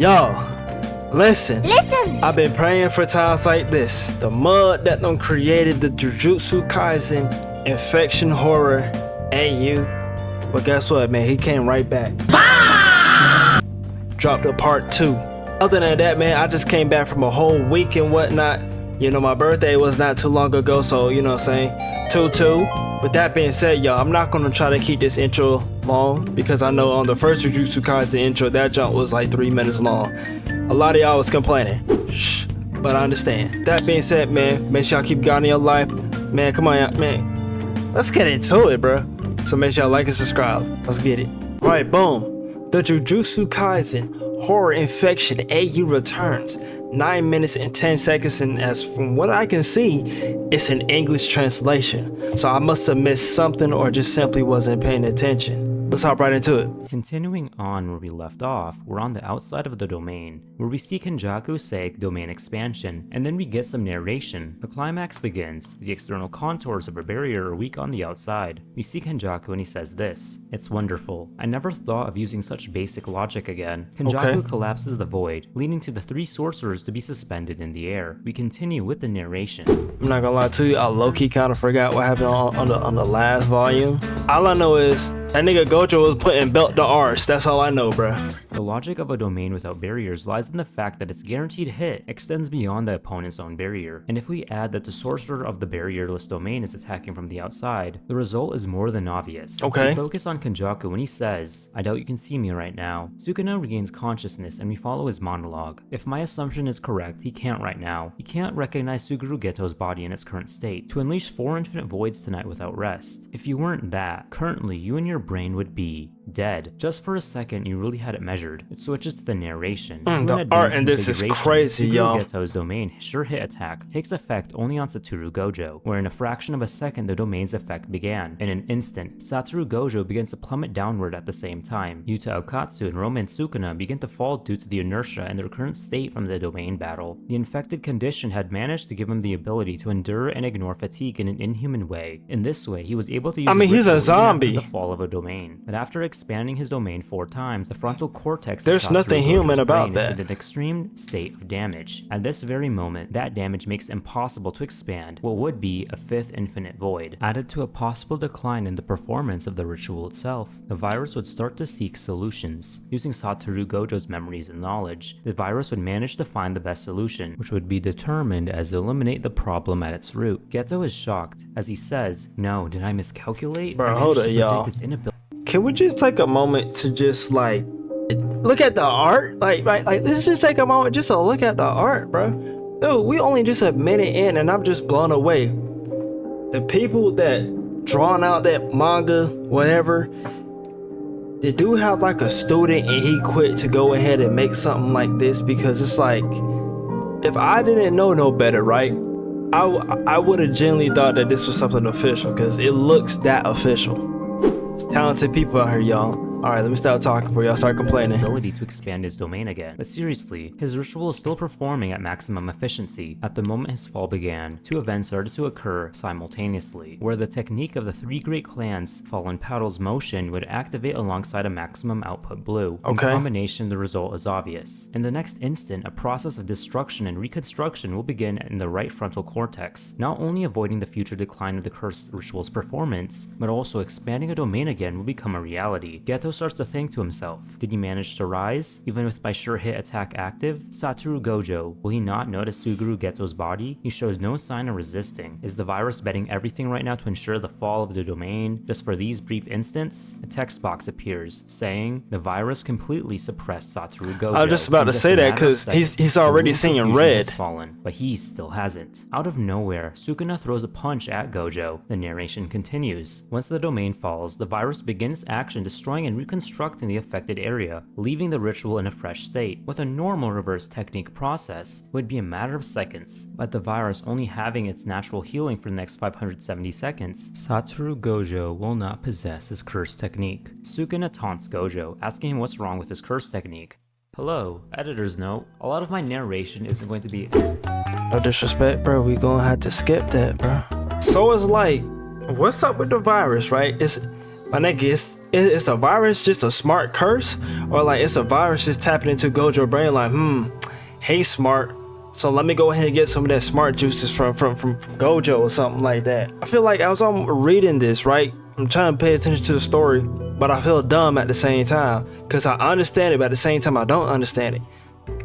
Yo, listen. I've been praying for times like this. The mud that done created the Jujutsu Kaisen infection horror AU. Well, guess what, man? He came right back. Dropped a part 2. Other than that, man, I just came back from a whole week and whatnot. You know, my birthday was not too long ago, so you know what I'm saying? 2-2. With that being said, y'all, I'm not gonna try to keep this intro long because I know on the first Jujutsu Kaisen intro, that jump was like 3 minutes long. A lot of y'all was complaining. Shh, but I understand. That being said, man, make sure y'all keep God in your life. Man, come on, man. Let's get into it, bro. So make sure y'all like and subscribe. Let's get it. Alright, boom. The Jujutsu Kaisen Horror Infection AU returns. 9 minutes and 10 seconds, and as from what I can see, it's an English translation. So I must have missed something or just simply wasn't paying attention. Let's hop right into it. Continuing on where we left off, we're on the outside of the domain, where we see Kenjaku say domain expansion, and then we get some narration. The climax begins. The external contours of a barrier are weak on the outside. We see Kenjaku and he says this: "It's wonderful. I never thought of using such basic logic again." Kenjaku collapses the void, leading to the 3 sorcerers to be suspended in the air. We continue with the narration. I'm not gonna lie to you, I low-key kind of forgot what happened on the last volume. All I know is that nigga Gojo was putting belt to arse. That's all I know, bruh. The logic of a domain without barriers lies in the fact that its guaranteed hit extends beyond the opponent's own barrier. And if we add that the sorcerer of the barrierless domain is attacking from the outside, the result is more than obvious. Okay. We focus on Kenjaku when he says, "I doubt you can see me right now." Sukuna regains consciousness and we follow his monologue. If my assumption is correct, he can't right now. He can't recognize Suguru Geto's body in its current state. To unleash 4 infinite voids tonight without rest. If you weren't that, currently you and your brain would be dead. Just for a second, you really had it measured. It switches to the narration. The art in this is crazy, y'all. Geto's domain sure hit attack takes effect only on Satoru Gojo, where in a fraction of a second the domain's effect began. In an instant, Satoru Gojo begins to plummet downward at the same time. Yuta Okatsu and Roma and Sukuna begin to fall due to the inertia and their current state from the domain battle. The infected condition had managed to give him the ability to endure and ignore fatigue in an inhuman way. In this way, he was able to use he's a zombie. The fall of a domain. But after expanding his domain 4 times, the frontal cortex there's nothing human about that. is in an extreme state of damage. At this very moment, that damage makes it impossible to expand what would be a 5th infinite void. Added to a possible decline in the performance of the ritual itself, the virus would start to seek solutions. Using Satoru Gojo's memories and knowledge, the virus would manage to find the best solution, which would be determined as eliminate the problem at its root. Geto is shocked as he says, "No, did I miscalculate?" Bro, hold it, y'all. Can we just take a moment to just like look at the art? Like let's just take a moment just to look at the art, bro. Dude, we only just a minute in and I'm just blown away. The people that drawn out that manga, whatever, they do have like a student and he quit to go ahead and make something like this because it's like, if I didn't know no better, right? I would have genuinely thought that this was something official because it looks that official. It's talented people out here, y'all. Alright, let me stop talking before y'all start complaining. Ability to expand his domain again. But seriously, his ritual is still performing at maximum efficiency. At the moment his fall began, 2 events started to occur simultaneously, where the technique of the 3 great clans, Fallen Paddle's motion, would activate alongside a maximum output blue. In combination, the result is obvious. In the next instant, a process of destruction and reconstruction will begin in the right frontal cortex, not only avoiding the future decline of the cursed ritual's performance, but also expanding a domain again will become a reality. Geto starts to think to himself, did he manage to rise, even with my sure hit attack active? Satoru Gojo, will he not notice Suguru Geto's body? He shows no sign of resisting. Is the virus betting everything right now to ensure the fall of the domain? Just for these brief instants, a text box appears, saying, the virus completely suppressed Satoru Gojo. I was just about to say that because he's already seeing red. Fallen, but he still hasn't. Out of nowhere, Sukuna throws a punch at Gojo. The narration continues. Once the domain falls, the virus begins action destroying and reconstructing the affected area, leaving the ritual in a fresh state. With a normal reverse technique process, it would be a matter of seconds, but the virus only having its natural healing for the next 570 seconds, Satoru Gojo will not possess his curse technique. Sukuna taunts Gojo, asking him what's wrong with his curse technique. Hello, editor's note, a lot of my narration isn't going to be... No disrespect, bro, we gonna have to skip that, bro. So it's like, what's up with the virus, right? My nigga, it's a virus, just a smart curse, or like it's a virus just tapping into Gojo brain like, hey smart, so let me go ahead and get some of that smart juices from Gojo or something like that. I feel like as I'm reading this, right, I'm trying to pay attention to the story, but I feel dumb at the same time, because I understand it, but at the same time I don't understand it.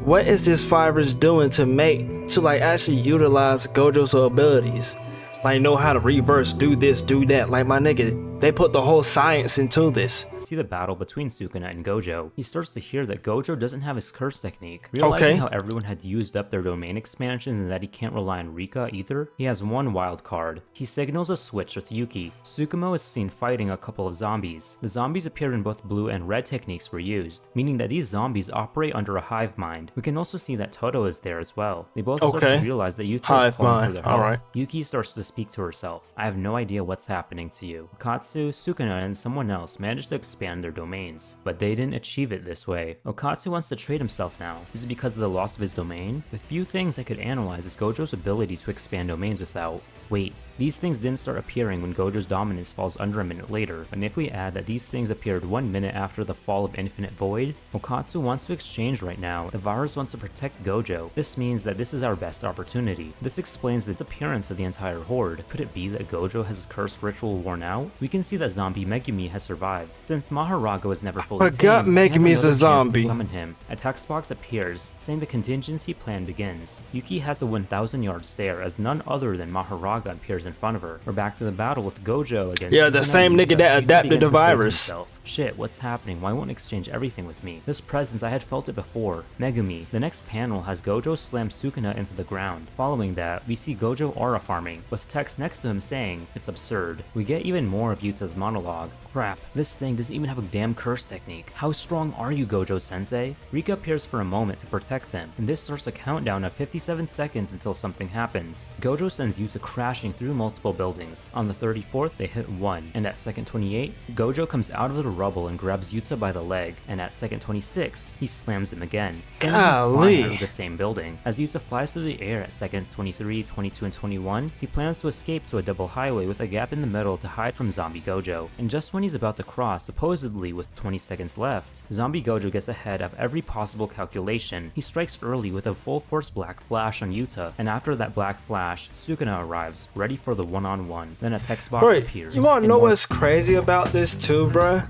What is this virus doing to like actually utilize Gojo's abilities? Like know how to reverse, do this, do that. Like my nigga, they put the whole science into this. See the battle between Sukuna and Gojo. He starts to hear that Gojo doesn't have his curse technique. Realizing how everyone had used up their domain expansions and that he can't rely on Rika either, he has one wild card. He signals a switch with Yuki. Tsukumo is seen fighting a couple of zombies. The zombies appeared in both blue and red techniques were used, meaning that these zombies operate under a hive mind. We can also see that Todo is there as well. They both start to realize that Yuta is falling for their help. Yuki starts to speak to herself. I have no idea what's happening to you. Okatsu, Sukuna, and someone else managed to expand their domains, but they didn't achieve it this way. Okatsu wants to trade himself now. Is it because of the loss of his domain? The few things I could analyze is Gojo's ability to expand domains without... Wait, these things didn't start appearing when Gojo's dominance falls under a minute later, and if we add that these things appeared 1 minute after the fall of Infinite Void, Okatsu wants to exchange right now. The virus wants to protect Gojo. This means that this is our best opportunity. This explains the disappearance of the entire horde. Could it be that Gojo has his curse ritual worn out? We can see that zombie Megumi has survived. Since Maharaga was never fully tamed, Megumi's a zombie. To summon him. A text box appears, saying the contingency plan begins. Yuki has a 1,000-yard stare as none other than Maharaga appears in front of her. We're back to the battle with Gojo against the same nigga that adapted the virus. Shit, what's happening? Why won't exchange everything with me? This presence, I had felt it before. Megumi. The next panel has Gojo slam Sukuna into the ground. Following that, we see Gojo aura farming, with text next to him saying, it's absurd. We get even more of Yuta's monologue. Crap, this thing doesn't even have a damn curse technique. How strong are you, Gojo-sensei? Rika appears for a moment to protect him, and this starts a countdown of 57 seconds until something happens. Gojo sends Yuta crashing through multiple buildings. On the 34th, they hit 1, and at second 28, Gojo comes out of the rubble and grabs Yuta by the leg, and at second 26, he slams him again, sending him flying out of the same building. As Yuta flies through the air at seconds 23, 22, and 21, he plans to escape to a double highway with a gap in the middle to hide from Zombie Gojo, and just when he's about to cross, supposedly with 20 seconds left, Zombie Gojo gets ahead of every possible calculation. He strikes early with a full force black flash on Yuta, and after that black flash, Sukuna arrives, ready for the one-on-one. Then a text box appears. You wanna know what's crazy about this too, bruh?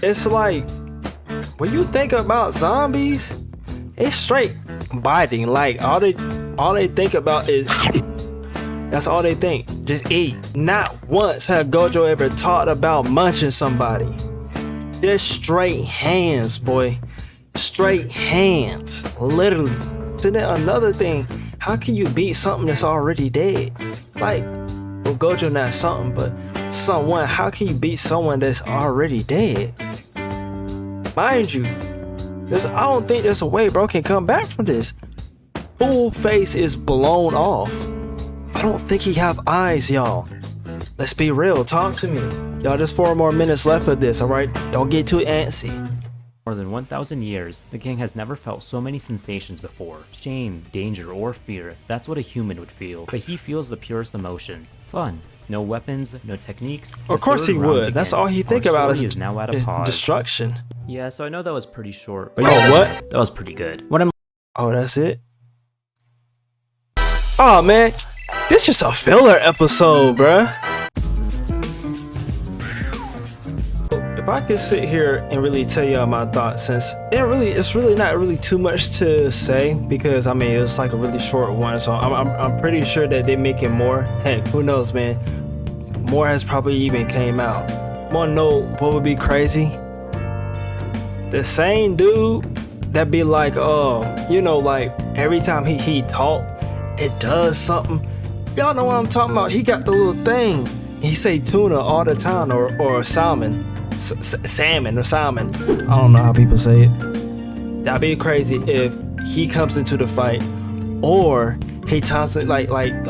It's like, when you think about zombies, it's straight biting. Like all they think about is, that's all they think. Just eat. Not once have Gojo ever talked about munching somebody. Just straight hands, boy. Straight hands. Literally. So then another thing, how can you beat something that's already dead? Like, well, Gojo not something, but someone. How can you beat someone that's already dead? Mind you, I don't think there's a way bro can come back from this. Full face is blown off. I don't think he have eyes, y'all. Let's be real, talk to me. Y'all, just 4 more minutes left of this, alright? Don't get too antsy. More than 1,000 years, the king has never felt so many sensations before. Shame, danger, or fear. That's what a human would feel. But he feels the purest emotion. Fun. No weapons, no techniques. Of course he would. That's all he think about is now at a pause. Destruction. Yeah, so I know that was pretty short. But oh, what? That was pretty good. Oh, that's it? Oh, man. This just a filler episode, bruh. If I could sit here and really tell y'all my thoughts, since it's really not really too much to say, because I mean it's like a really short one, so I'm pretty sure that they're making more. Heck, who knows, man? More has probably even came out. Wanna know what would be crazy? The same dude that be like, you know, like every time he talk, it does something. Y'all know what I'm talking about. He got the little thing. He say tuna all the time, or salmon. Salmon or salmon. I don't know how people say it. That'd be crazy if he comes into the fight, or he turns like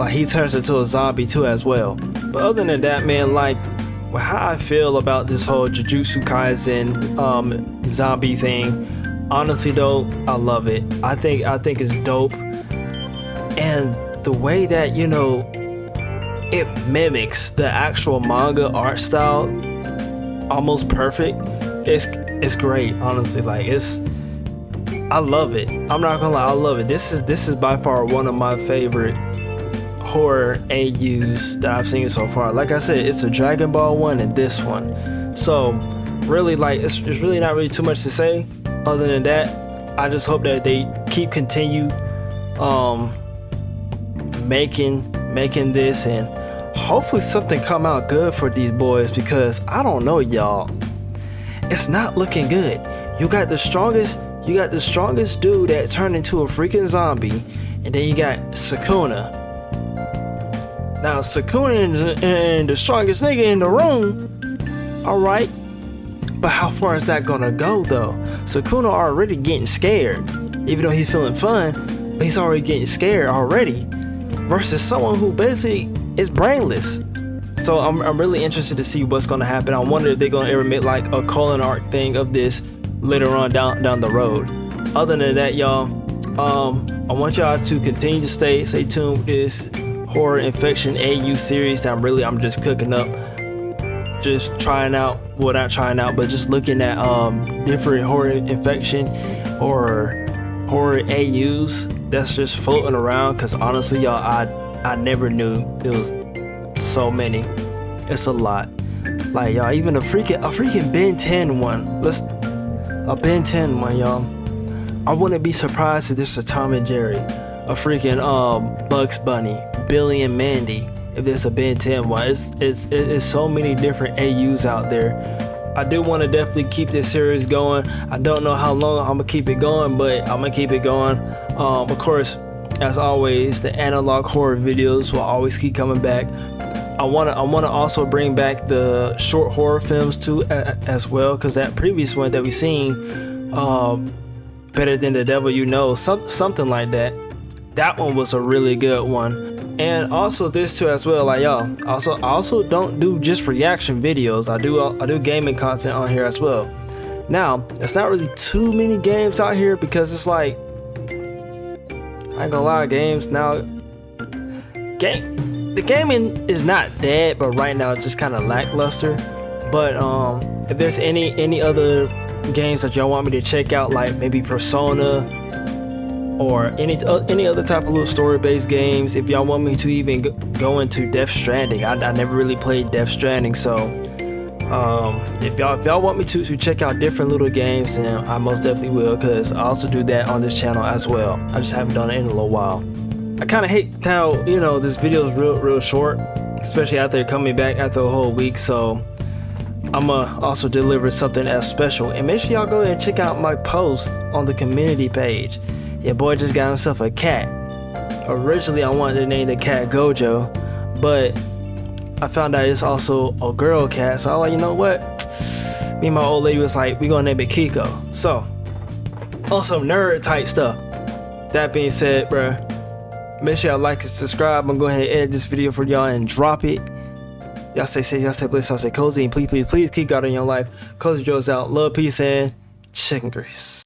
he turns into a zombie too as well. But other than that, man, like how I feel about this whole Jujutsu Kaisen zombie thing, honestly though, I love it. I think it's dope, and the way that, you know, it mimics the actual manga art style. almost perfect. It's great, honestly. Like I love it. I'm not gonna lie, I love it. This is by far one of my favorite horror AUs that I've seen so far. Like I said, it's a Dragon Ball one and this one. So really, like, it's really not really too much to say other than that. I just hope that they continue making this, and hopefully something come out good for these boys, because I don't know, y'all, it's not looking good. You got the strongest dude that turned into a freaking zombie, and then you got Sukuna. Now Sukuna and the strongest nigga in the room, all right, but how far is that gonna go though? Sukuna already getting scared, even though he's feeling fun, but he's already getting scared already, versus someone who basically is brainless. So I'm really interested to see what's gonna happen. I wonder if they're gonna ever make like a culling arc thing of this later on down the road. Other than that, y'all, I want y'all to continue to stay tuned with this horror infection AU series that I'm just cooking up, just trying out, well, not trying out, but just looking at different horror infection or horror AUs that's just floating around, because honestly, y'all, I never knew it was so many. It's a lot. Like, y'all, even a freaking Ben 10 one. A Ben 10 one, y'all. I wouldn't be surprised if there's a Tom and Jerry, a freaking Bugs Bunny, Billy and Mandy. If there's a Ben 10 one, it's so many different AUs out there. I do want to definitely keep this series going. I don't know how long I'm gonna keep it going, but I'm gonna keep it going. Of course, as always, the analog horror videos will always keep coming back. I wanna also bring back the short horror films too, as well, because that previous one that we seen, Better Than the Devil You Know, something like that. That one was a really good one. And also this too as well, like, y'all, I also don't do just reaction videos. I do gaming content on here as well. Now, it's not really too many games out here, because it's like, I ain't gonna lie, games now, the gaming is not dead, but right now it's just kind of lackluster. But if there's any other games that y'all want me to check out, like maybe Persona or any other type of little story-based games, if y'all want me to even go into Death Stranding, I never really played Death Stranding, so if y'all want me to check out different little games, then I most definitely will, because I also do that on this channel as well. I just haven't done it in a little while. I kind of hate how, you know, this video is real short, especially after coming back after a whole week, so I'ma also deliver something as special. And make sure y'all go ahead and check out my post on the community page. Your boy just got himself a cat. Originally I wanted to name the cat Gojo, but I found out it's also a girl cat, so I was like, you know what, me and my old lady was like, we gonna name it Kiko. So on some nerd type stuff. That being said, bruh, make sure y'all like and subscribe. I'm going to go ahead and edit this video for y'all and drop it. Y'all stay safe, y'all stay blessed, y'all stay cozy, and please keep God in your life. Cozy Joe's out. Love, peace, and chicken grease.